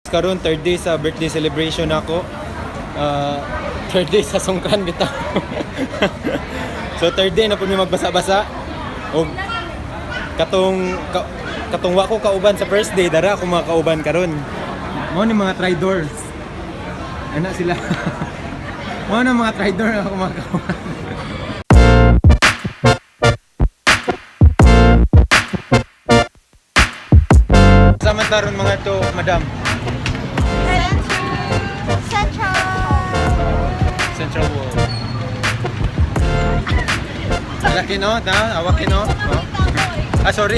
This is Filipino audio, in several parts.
Karon third day sa birthday celebration ako. Third day sa songkran bitaw. So third day na pud mi magbasa-basa. Og katong wa ko kauban sa first day, dara ako mga kauban karon. Mao ni mga traders. Ana sila. Mao na mga trader ako mga kauban. Samantaron mga to, madam. Central Wall. Laki no? Awaki no? Oh. Ah, sorry.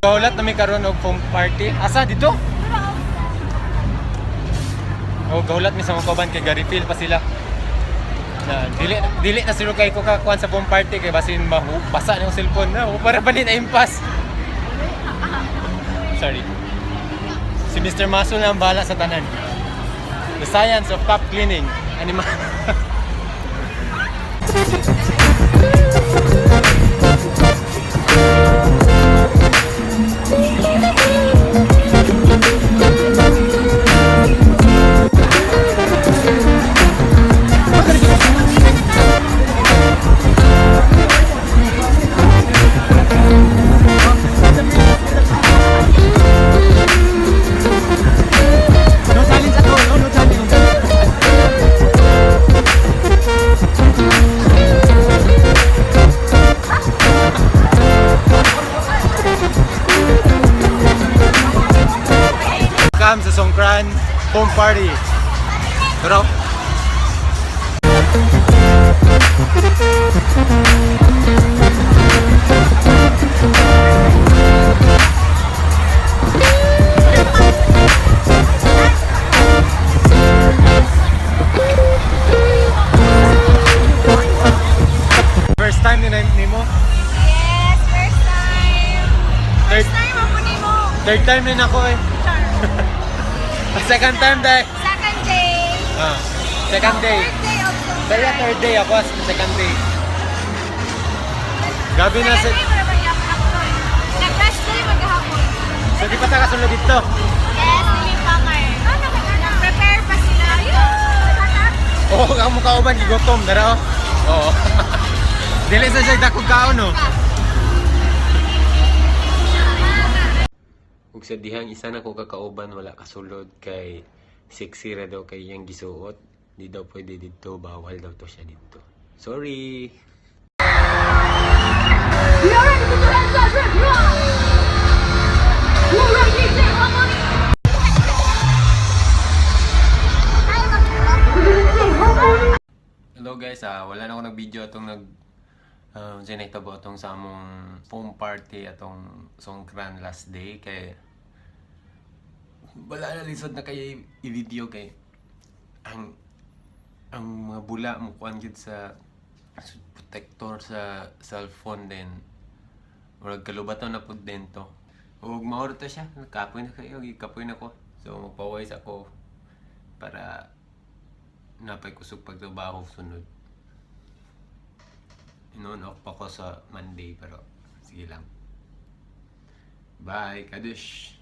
Gaulat na may karon og foam party. Asa dito? Oh, gaulat mi sa mga kauban kay Garifil pa sila. Na dili na sila kay ko kakuan sa foam party kay basin basa ng cellphone na. Para balin na impas. Sorry. Si Mr. Masul na ang bahala sa tanan. The science of top cleaning. Anima. Welcome sa Songkran Foam Party. Tara. First time ni mo? Yes, first time. First time ako ni mo. Third time din ako eh. Second time day. Second day. Second day. Third day also. Saya third day ako sa second day. Gabi na sa... Nag-first day maghapon. So di pa ta kasunod dito? Yes, hindi pa kayo. Nag-prepare pa sila. Oo, ang mukha ko ba gigutom, dara oh. Oo. Dili sa siya dakog kaon no. Ug sa dihang isa na ko kakauban wala kasulod kay sexy ra daw kay iyang gisuot. Di daw pwede dito, bawal daw to siya dito. Sorry. Hello guys, wala na ako nag-video atong sinahitabo atong sa among foam party atong Songkran last day kay wala na lisod na kay i-video kay ang mga bula mo kuan gid sa protector sa cellphone din murag kalubaton na pud dento ug maoro to siya nakapoy na kayo gikapoy na ko so magpawais ako para napay kusog pagtrabaho sunod. In-on off pa ko sa Monday pero sige lang. Bye, Kadush!